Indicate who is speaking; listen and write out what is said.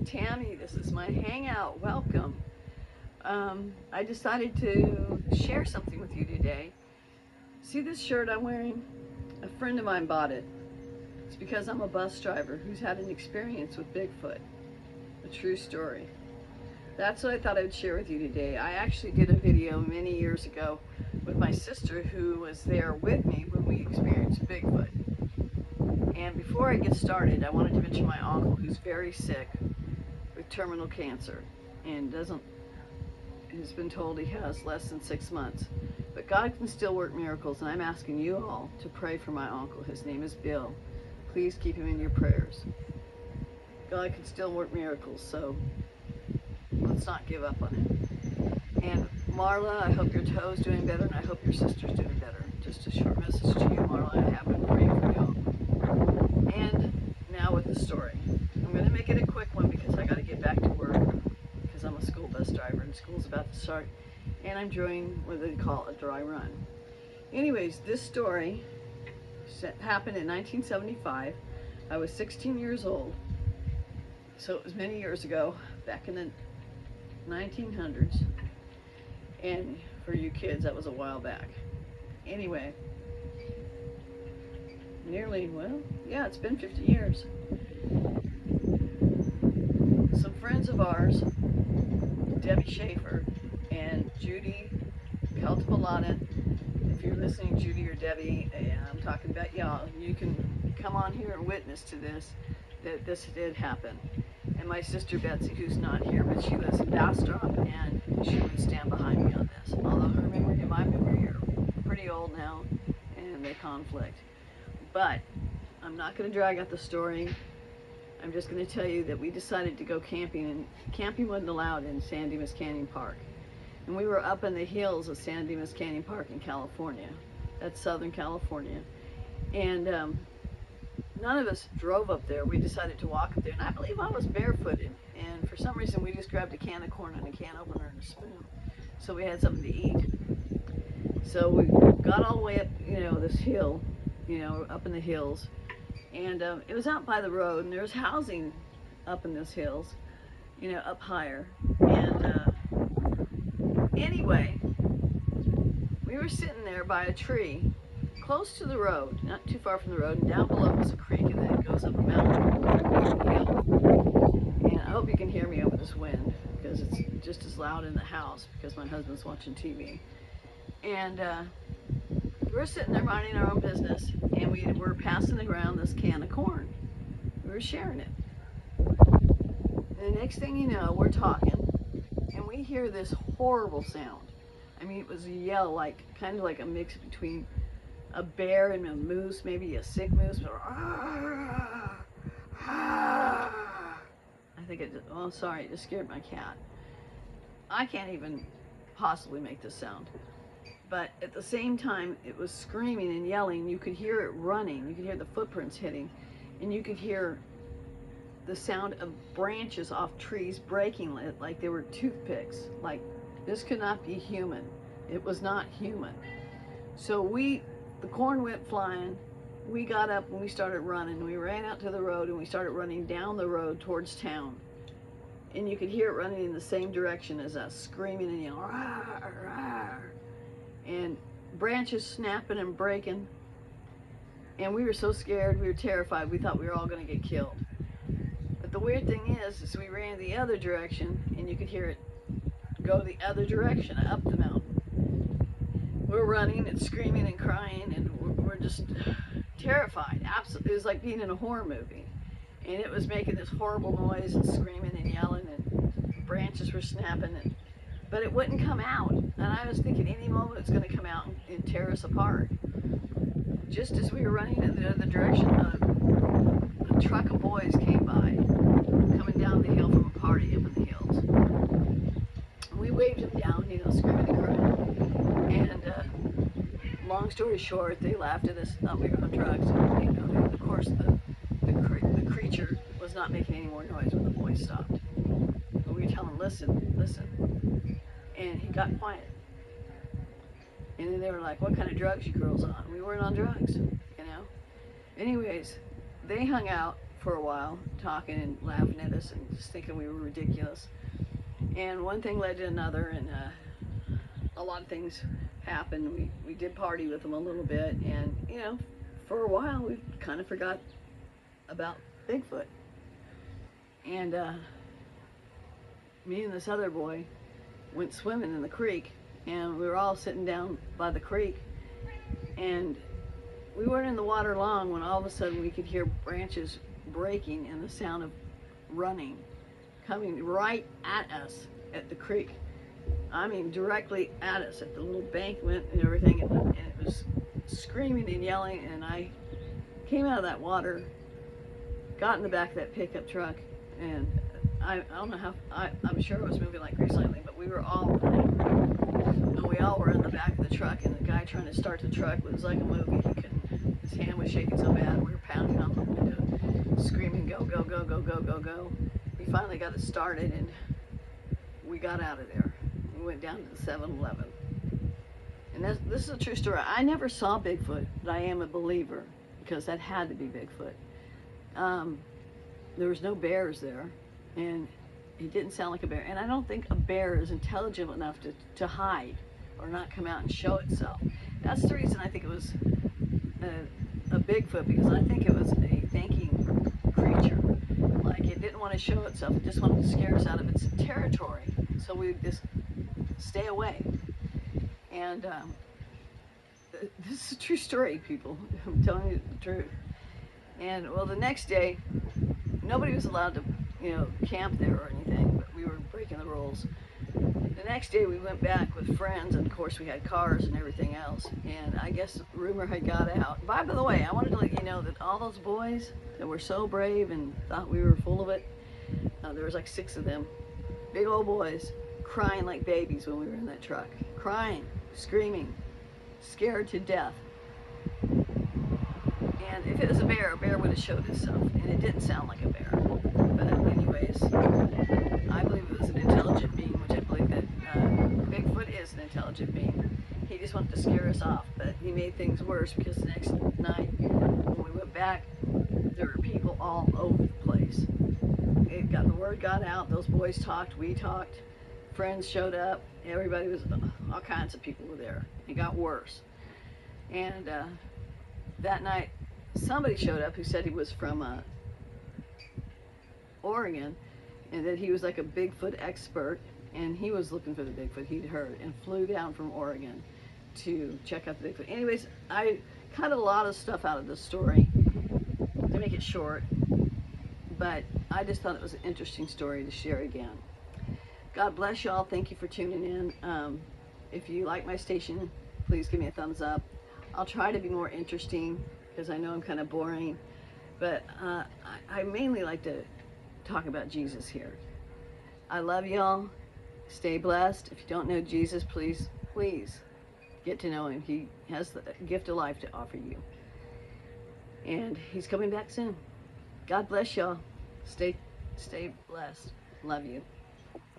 Speaker 1: Tammy. This is my hangout. Welcome. I decided to share something with you today. See this shirt I'm wearing? A friend of mine bought it. It's because I'm a bus driver who's had an experience with Bigfoot. A true story. That's what I thought I would share with you today. I actually did a video many years ago with my sister who was there with me when we experienced Bigfoot. And before I get started, I wanted to mention my uncle who's very sick with terminal cancer and has been told he has less than 6 months. But God can still work miracles, and I'm asking you all to pray for my uncle. His name is Bill. Please keep him in your prayers. God can still work miracles, so let's not give up on him. And Marla, I hope your toe's doing better, and I hope your sister's doing better. Just a short message to you, Marla. I have been praying for y'all. And now with the story. I'm going to make it a quick one because I got to get back to work because I'm a school bus driver and school's about to start. And I'm doing what they call a dry run. Anyways, this story happened in 1975. I was 16 years old. So it was many years ago, back in the 1900s. And for you kids, that was a while back. Anyway, it's been 50 years. Some friends of ours, Debbie Schaefer and Judy Caltapalata. If you're listening, Judy or Debbie, I'm talking about y'all. You can come on here and witness to this, that this did happen. And my sister Betsy, who's not here, but she lives in Bastrop, and she would stand behind me on this. Although her memory and my memory are pretty old now, and they conflict. But I'm not going to drag out the story. I'm just going to tell you that we decided to go camping, and camping wasn't allowed in San Dimas Canyon Park. And we were up in the hills of San Dimas Canyon Park in California. That's Southern California. And none of us drove up there. We decided to walk up there. And I believe I was barefooted. And for some reason, we just grabbed a can of corn and a can opener and a spoon. So we had something to eat. So we got all the way up, this hill, up in the hills. And it was out by the road, and there was housing up in those hills, up higher. And anyway, we were sitting there by a tree, close to the road, not too far from the road, and down below was a creek, and then it goes up a mountain hill. And I hope you can hear me over this wind, because it's just as loud in the house, because my husband's watching TV. And we're sitting there minding our own business, and we were passing around this can of corn. We were sharing it. And the next thing you know, we're talking, and we hear this horrible sound. I mean, it was a yell, kind of like a mix between a bear and a moose, maybe a sick moose. It just scared my cat. I can't even possibly make this sound. But at the same time, it was screaming and yelling. You could hear it running. You could hear the footprints hitting. And you could hear the sound of branches off trees breaking like they were toothpicks. Like, this could not be human. It was not human. So the corn went flying. We got up and we started running. We ran out to the road and we started running down the road towards town. And you could hear it running in the same direction as us, screaming and yelling, rawr, rawr. And branches snapping and breaking. And we were so scared, we were terrified, we thought we were all going to get killed. But the weird thing is we ran the other direction, and you could hear it go the other direction, up the mountain. We're running and screaming and crying, and we're just terrified. Absolutely, it was like being in a horror movie. And it was making this horrible noise and screaming and yelling, and branches were snapping, but it wouldn't come out. And I was thinking any moment it's going to come out and tear us apart. Just as we were running in the other direction, a truck of boys came by, coming down the hill from a party up in the hills. And we waved them down, screaming and crying. And long story short, they laughed at us, thought we were on drugs. And, of course, the creature was not making any more noise when the boys stopped. And we were telling him, listen, listen. And he got quiet. And then they were like, what kind of drugs you girls on? We weren't on drugs, Anyways, they hung out for a while, talking and laughing at us and just thinking we were ridiculous. And one thing led to another, and a lot of things happened. We did party with them a little bit, and you know, for a while we kind of forgot about Bigfoot. And me and this other boy went swimming in the creek, and we were all sitting down by the creek, and we weren't in the water long when all of a sudden we could hear branches breaking and the sound of running coming right at us at the creek. I mean, directly at us at the little embankment and everything, and it was screaming and yelling. And I came out of that water, got in the back of that pickup truck, and I don't know how, I'm sure it was moving like Grease Lightning, but we were all in the back of the truck, and the guy trying to start the truck was like a movie. He couldn't, his hand was shaking so bad. We were pounding on the window, screaming, go, go, go, go, go, go, go. We finally got it started, and we got out of there. We went down to the 7-Eleven. And this is a true story. I never saw Bigfoot, but I am a believer, because that had to be Bigfoot. There was no bears there, and it didn't sound like a bear. And I don't think a bear is intelligent enough to hide or not come out and show itself. That's the reason I think it was a Bigfoot, because I think it was a thinking creature. Like, it didn't want to show itself. It just wanted to scare us out of its territory. So we would just stay away. And this is a true story, people. I'm telling you the truth. And well, the next day, nobody was allowed to, you know, camp there or anything, but we were breaking the rules. The next day we went back with friends, and of course we had cars and everything else, and I guess rumor had got out. By the way, I wanted to let you know that all those boys that were so brave and thought we were full of it, there was like 6 of them, big old boys, crying like babies when we were in that truck. Crying, screaming, scared to death. And if it was a bear would have showed itself, and it didn't sound like a bear. But anyways, I believe it was an intelligent being, which I believe that Bigfoot is an intelligent being. He just wanted to scare us off, but he made things worse, because the next night when we went back, there were people all over the place. The word got out, those boys talked, we talked, friends showed up, everybody was, all kinds of people were there. It got worse. And that night, somebody showed up who said he was from Oregon, and that he was like a Bigfoot expert, and he was looking for the Bigfoot he'd heard, and flew down from Oregon to check out the Bigfoot. Anyways, I cut a lot of stuff out of the story to make it short, but I just thought it was an interesting story to share again. God bless y'all. Thank you for tuning in. If you like my station, please give me a thumbs up. I'll try to be more interesting, because I know I'm kind of boring, but I mainly like to talk about Jesus here. I love y'all. Stay blessed. If you don't know Jesus, please get to know him. He has the gift of life to offer you, and he's coming back soon. God bless y'all. Stay blessed. Love you.